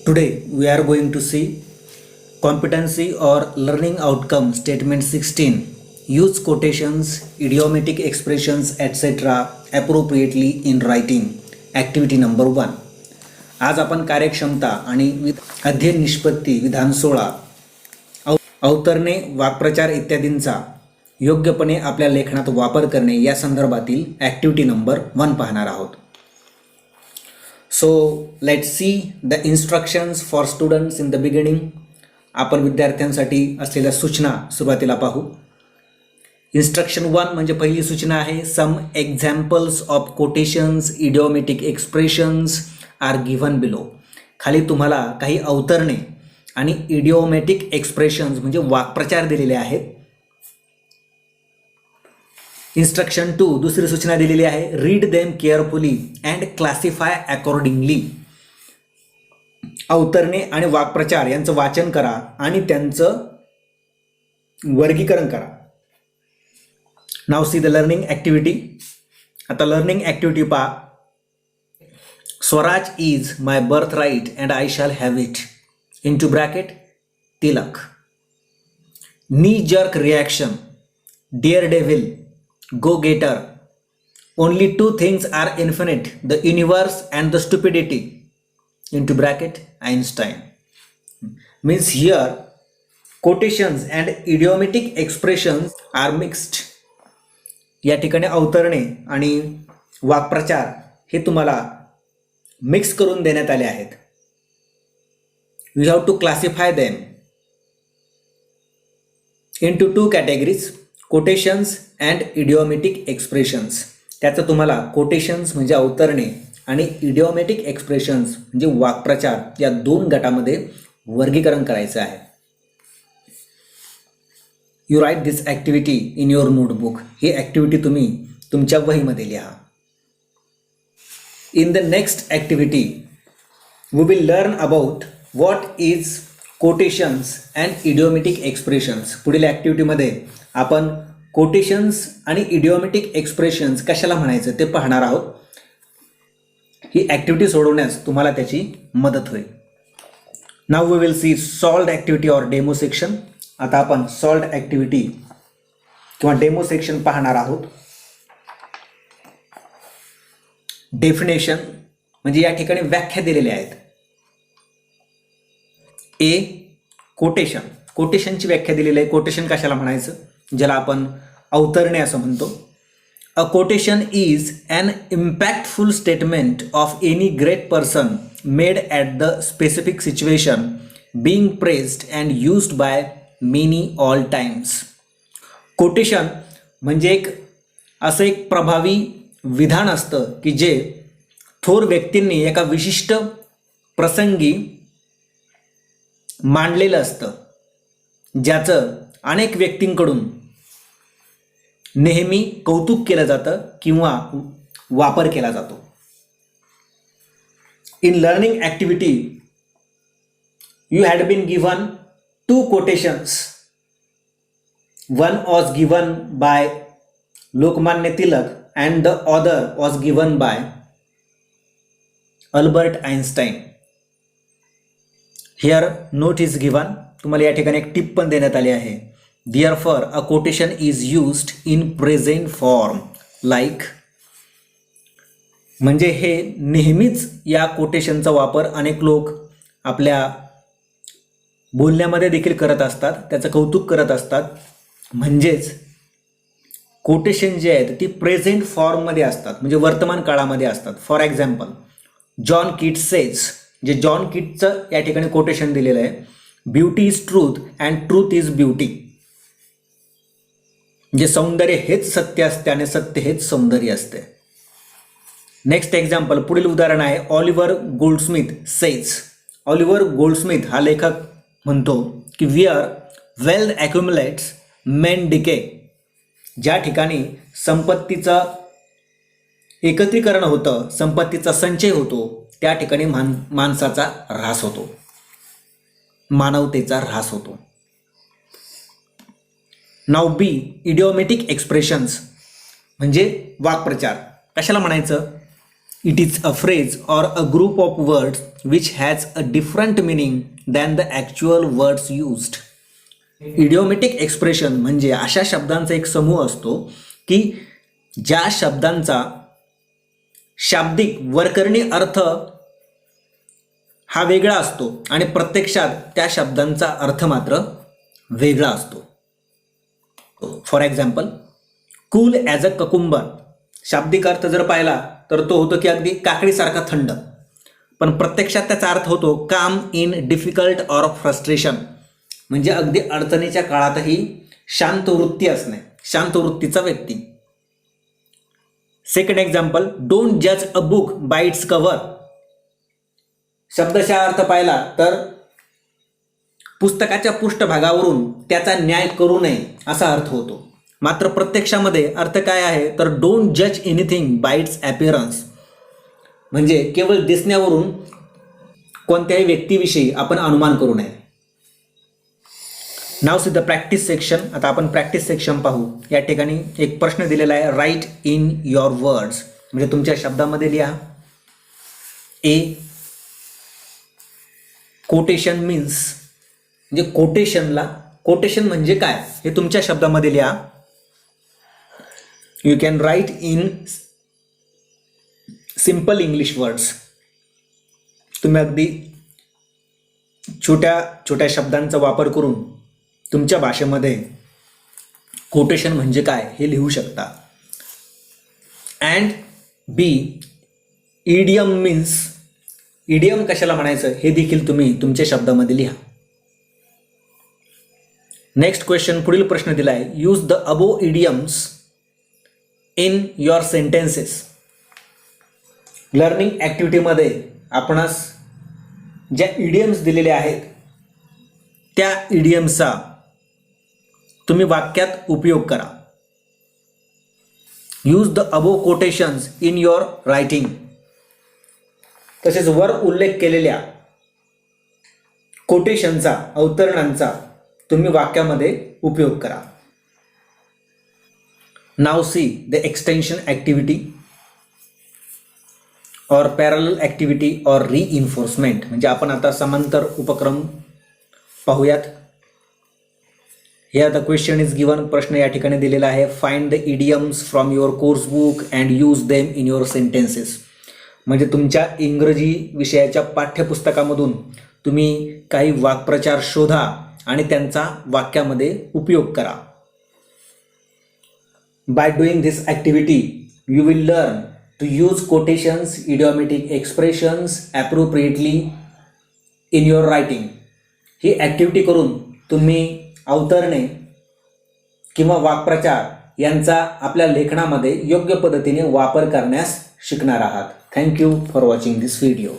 Today we are going to see competency or learning outcome statement 16. Use quotations, idiomatic expressions etc. appropriately in writing. Activity number 1. आज आपण कार्यक्षमता आणि अध्ययन निष्पत्ती विधान 16 अवतरणे वाक्प्रचार इत्यादींचा योग्यपणे आपल्या लेखनात वापर करणे या संदर्भातील ॲक्टिव्हिटी नंबर 1 पाहणार आहोत. So let's see the instructions for students in the beginning. आपण विद्यार्थ्यांसाठी असलेल्या सूचना सुरुवातीला पाहू. Instruction 1 म्हणजे पहिली सूचना आहे. Some examples of quotations, idiomatic expressions are given below. खाली तुम्हाला काही अवतरणे आणि idiomatic expressions म्हणजे वाक्प्रचार दिलेले आहेत. Instruction 2 दुसरी सूचना दिलेली आहे. Read them carefully and classify accordingly. अवतरणे आणि वाक्प्रचार यांचं वाचन करा आणि त्यांचं वर्गीकरण करा. नाव सी द लर्निंग ॲक्टिव्हिटी. आता लर्निंग ॲक्टिव्हिटी पहा. Swaraj is my birth right and I shall have it. Into bracket Tilak. Knee jerk reaction. Dear devil. Go getter. Only two things are infinite, the universe and the stupidity. Into bracket Einstein. Means here quotations and idiomatic expressions are mixed. या ठिकाणी अवतरणे आणि वाक्प्रचार हे तुम्हाला mix करून देण्यात आले आहेत. You have to classify them into two categories. Quotations and idiomatic expressions. त्याचं तुम्हाला कोटेशन्स म्हणजे अवतरणे आणि इडिओमॅटिक एक्सप्रेशन्स म्हणजे वाक्प्रचार या दोन गटामध्ये वर्गीकरण करायचं आहे. You write this activity in your notebook. ही ॲक्टिव्हिटी तुम्ही तुमच्या वहीमध्ये लिहा. In the next activity we will learn about what is quotations and idiomatic expressions. पुढील ॲक्टिव्हिटीमध्ये आपण कोटेशन्स आणि इडिओमॅटिक एक्सप्रेशन्स कशाला म्हणायचं ते पाहणार आहोत. ही ॲक्टिव्हिटी सोडवण्यास तुम्हाला त्याची मदत होईल. Now we will see solved activity or demo section. आता आपण सॉल्व्ड ॲक्टिव्हिटी किंवा डेमो सेक्शन पाहणार आहोत. डेफिनेशन म्हणजे या ठिकाणी व्याख्या दिलेल्या आहेत. ए कोटेशन. कोटेशनची व्याख्या दिलेली आहे. कोटेशन कशाला म्हणायचं, ज्याला आपण अवतरणे असं म्हणतो. A quotation is an impactful statement of any great person made at the specific situation being pressed and used by many all times. Quotation म्हणजे असं एक प्रभावी विधान असतं की जे थोर व्यक्तींनी एका विशिष्ट प्रसंगी मांडलेलं असतं, ज्याचं अनेक व्यक्तींकडून नेहमी कौतुक केलं जातं किंवा वापर केला जातो. In learning activity you had been given two quotations. One was given by Lokmanya Tilak and the other was given by Albert Einstein. Here note is given. तुम्हाला या ठिकाणी एक टिप पण देण्यात आली आहे. Therefore, a quotation is used in present form like. म्हणजे हे नेहमीच या कोटेशनचा वापर अनेक लोक आपल्या बोलण्यामध्ये देखील करत असतात, त्याचं कौतुक करत असतात. म्हणजेच कोटेशन जे आहेत ती प्रेझेंट फॉर्ममध्ये असतात, म्हणजे वर्तमान काळामध्ये असतात. For example John Keats says. जे जॉन किट्सचं या ठिकाणी कोटेशन दिलेलं आहे. Beauty is truth and truth is beauty. जे सौंदर्य हेच सत्य असते आणि सत्य हेच सौंदर्य असते. नेक्स्ट एक्झाम्पल, पुढील उदाहरण आहे. Oliver Goldsmith says. Oliver Goldsmith हा लेखक म्हणतो की विअर वेल्थ ॲक्युम्युलेट्स मेन डिके. ज्या ठिकाणी संपत्तीचं एकत्रीकरण होतं, संपत्तीचा संचय होतो, त्या ठिकाणी माणसाचा ऱ्हास होतो, मानवतेचा ऱ्हास होतो. नाव बी इडिओमॅटिक एक्सप्रेशन्स म्हणजे वाक्प्रचार. कशाला म्हणायचं, It is a phrase or a group of words which has a different meaning than the actual words used. Idiomatic expression म्हणजे अशा शब्दांचा एक समूह असतो की ज्या शब्दांचा शाब्दिक वरकरणी अर्थ हा वेगळा असतो आणि प्रत्यक्षात त्या शब्दांचा अर्थ मात्र वेगळा असतो. For example, cool as a cucumber, शाब्दिक अर्थ जर पाहिला तर तो होतो की अगदी काकडीसारखा थंड, पण प्रत्यक्षात त्याचा अर्थ होतो काम इन डिफिकल्ट ऑर फ्रस्ट्रेशन, म्हणजे अगदी अडचणीच्या काळातही शांत वृत्ती असणे, शांत वृत्तीचा व्यक्ती. सेकंड एक्झाम्पल, डोंट जज a book by it's cover, शब्दशः अर्थ पाहिला तर पुस्तकाच्या पृष्ठभागावरून त्याचा न्याय करू नये असा अर्थ होतो. मात्र प्रत्यक्षामध्ये अर्थ काय आहे तर डोंट जज एनिथिंग बाय इट्स अपीअरन्स, म्हणजे केवळ दिसण्यावरून कोणत्याही व्यक्तीविषयी आपण अनुमान करू नये. नाव सी द प्रॅक्टिस सेक्शन. आता आपण प्रॅक्टिस सेक्शन पाहू. या ठिकाणी एक प्रश्न दिलेला आहे, राईट इन युअर वर्ड्स, म्हणजे तुमच्या शब्दामध्ये लिहा. ए, कोटेशन मीन्स, म्हणजे कोटेशन म्हणजे काय हे तुमच्या शब्दामध्ये लिहा. You can write in simple English words. तुम्ही अगदी छोट्या छोट्या शब्दांचा वापर करून तुमच्या भाषेमध्ये कोटेशन म्हणजे काय हे लिहू शकता. And B, idiom means, idiom कशाला म्हणायचं हे देखील तुम्ही तुमच्या शब्दामध्ये लिहा. नेक्स्ट क्वेश्चन, पुढील प्रश्न दिला आहे, use the above idioms in your sentences. Learning ॲक्टिव्हिटीमध्ये आपणास ज्या इडियम्स दिलेले आहेत त्या इडियम्सचा तुम्ही वाक्यात उपयोग करा. Use the above quotations in your writing. तसेच वर उल्लेख केलेल्या कोटेशनचा, अवतरणांचा तुम्ही वाक्यामध्ये उपयोग करा. नाव सी द एक्सटेन्शन ॲक्टिव्हिटी और पॅरलल ॲक्टिव्हिटी और रीइन्फोर्समेंट, म्हणजे आपण आता समांतर उपक्रम पाहूयात. Here the question is given. प्रश्न या ठिकाणी दिलेला आहे, find the idioms from your course book and use them in your sentences. म्हणजे तुमच्या इंग्रजी विषयाच्या पाठ्यपुस्तकामधून तुम्ही काही वाक्प्रचार शोधा आणि त्यांचा वाक्यामध्ये उपयोग करा. Bye doing this activity you will learn to use quotations, idiomatic expressions appropriately in your writing. He activity करून तुम्ही अवतरणे किंवा वाक्प्रचार यांचा आपल्या लेखनामध्ये योग्य पद्धतीने वापर करण्यास शिकणार आहात. Thank you for watching this video.